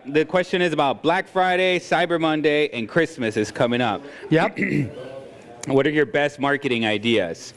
The question is about Black Friday, Cyber Monday, and Christmas is coming up. Yep. What are your best marketing ideas?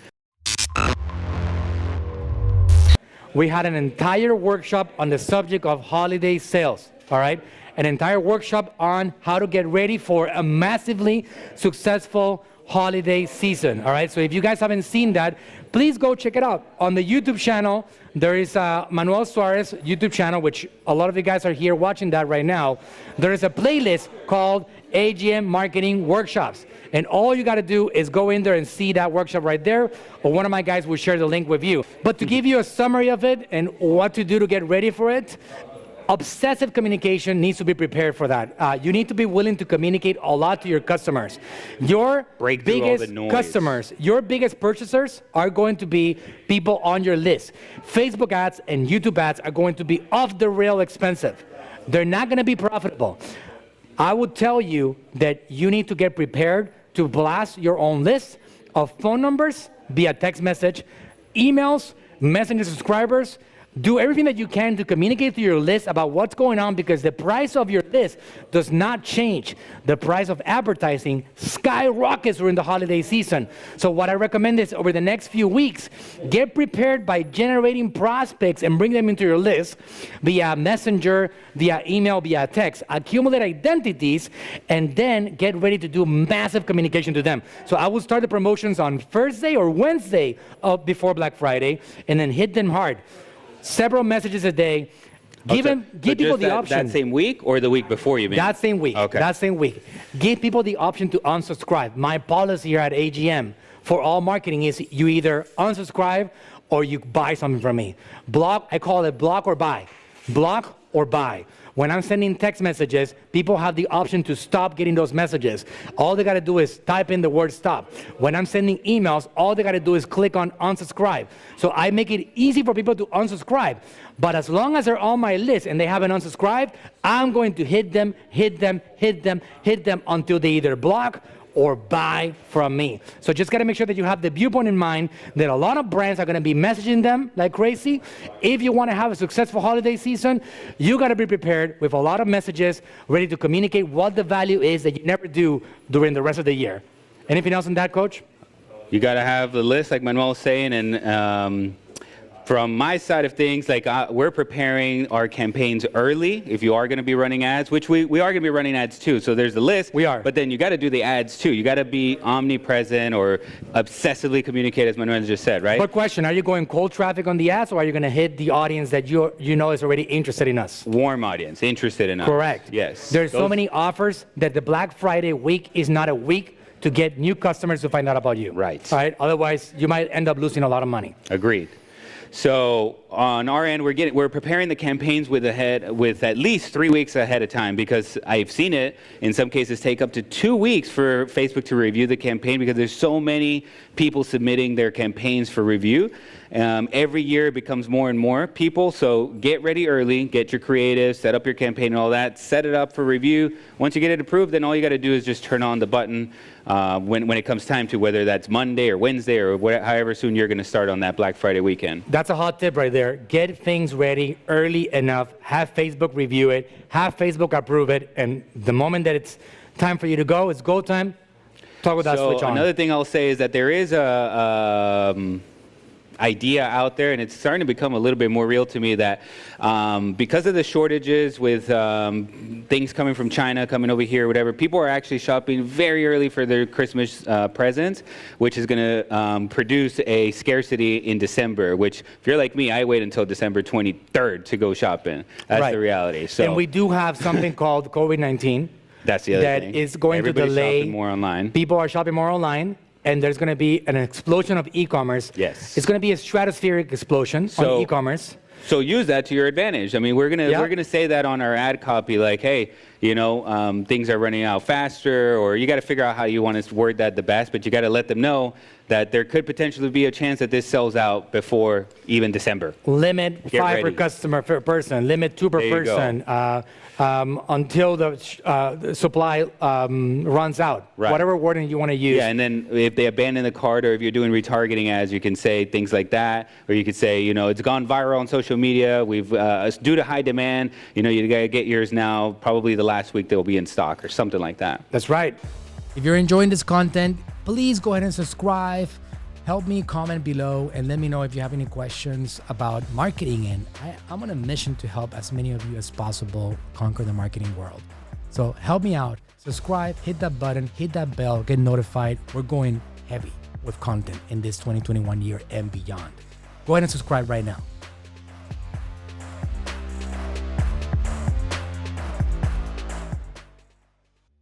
We had an entire workshop on the subject of holiday sales, all right? An entire workshop on how to get ready for a massively successful holiday season, all right? So if you guys haven't seen that, please go check it out. On the YouTube channel, there is Manuel Suarez YouTube channel, which a lot of you guys are here watching that right now. There is a playlist called AGM Marketing Workshops. And all you got to do is go in there and see that workshop right there, or one of my guys will share the link with you. But to give you a summary of it and what to do to get ready for it, obsessive communication needs to be prepared for that. You need to be willing to communicate a lot to your customers. Your biggest customers, your biggest purchasers are going to be people on your list. Facebook ads and YouTube ads are going to be off the rail expensive. They're not going to be profitable. I would tell you that you need to get prepared to blast your own list of phone numbers via text message, emails, messenger subscribers. Do everything that you can to communicate to your list about what's going on, because the price of your list does not change. The price of advertising skyrockets during the holiday season. So what I recommend is over the next few weeks, get prepared by generating prospects and bring them into your list via messenger, via email, via text. Accumulate identities and then get ready to do massive communication to them. So I will start the promotions on Thursday or Wednesday before Black Friday and then hit them hard. Several messages a day. Give people the option. That same week or the week before, you mean? That same week. Okay. That same week. Give people the option to unsubscribe. My policy here at AGM for all marketing is you either unsubscribe or you buy something from me. Block, I call it block or buy. Block or buy. When I'm sending text messages, people have the option to stop getting those messages. All they got to do is type in the word stop. When I'm sending emails, all they got to do is click on unsubscribe. So I make it easy for people to unsubscribe. But as long as they're on my list and they haven't unsubscribed, I'm going to hit them until they either block or buy from me. So just got to make sure that you have the viewpoint in mind that a lot of brands are going to be messaging them like crazy. If you want to have a successful holiday season, you got to be prepared with a lot of messages, ready to communicate what the value is that you never do during the rest of the year. Anything else on that, Coach? You got to have the list, like Manuel was saying, and from my side of things, like we're preparing our campaigns early. If you are going to be running ads, which we are going to be running ads too. So there's the list. We are. But then you got to do the ads too. You got to be omnipresent or obsessively communicate, as Manuel just said, right? But question, are you going cold traffic on the ads, or are you going to hit the audience that you know is already interested in us? Warm audience, interested in us. Correct. Yes. There's so many offers that the Black Friday week is not a week to get new customers to find out about you. Right. All right. Otherwise, you might end up losing a lot of money. Agreed. So on our end, we're preparing the campaigns with at least 3 weeks ahead of time, because I've seen it in some cases take up to 2 weeks for Facebook to review the campaign, because there's so many people submitting their campaigns for review. Every year it becomes more and more people, so get ready early, get your creative, set up your campaign and all that, set it up for review. Once you get it approved, then all you got to do is just turn on the button when it comes time to, whether that's Monday or Wednesday or however soon you're going to start on that Black Friday weekend. That's a hot tip right there. Get things ready early enough, have Facebook review it, have Facebook approve it, and the moment that it's time for you to go, it's go time, talk with that switch on. Another thing I'll say is that there is a idea out there, and it's starting to become a little bit more real to me, that because of the shortages with things coming from China, coming over here, whatever, people are actually shopping very early for their Christmas presents, which is going to produce a scarcity in December, which, if you're like me, I wait until December 23rd to go shopping. That's right. The reality. So, and we do have something called COVID-19. That's the other thing. That is going to delay. Everybody's shopping more online. People are shopping more online. And there's going to be an explosion of e-commerce. Yes. It's going to be a stratospheric explosion on e-commerce. So use that to your advantage. I mean, we're gonna say that on our ad copy, like, hey, you know, things are running out faster, or you got to figure out how you want to word that the best, but you got to let them know that there could potentially be a chance that this sells out before even December. Limit Get 5 per ready. customer per person. Limit 2 per There you go. person until the supply runs out. Right. Whatever wording you want to use. Yeah, and then if they abandon the cart, or if you're doing retargeting ads, you can say things like that, or you could say, you know, it's gone viral on social media. We've due to high demand, you know, you gotta get yours now. Probably the last week they'll be in stock, or something like that. That's right. If you're enjoying this content, please go ahead and subscribe. Help me comment below and let me know if you have any questions about marketing. And I'm on a mission to help as many of you as possible conquer the marketing world. So help me out. Subscribe, hit that button, hit that bell, get notified. We're going heavy with content in this 2021 year and beyond. Go ahead and subscribe right now.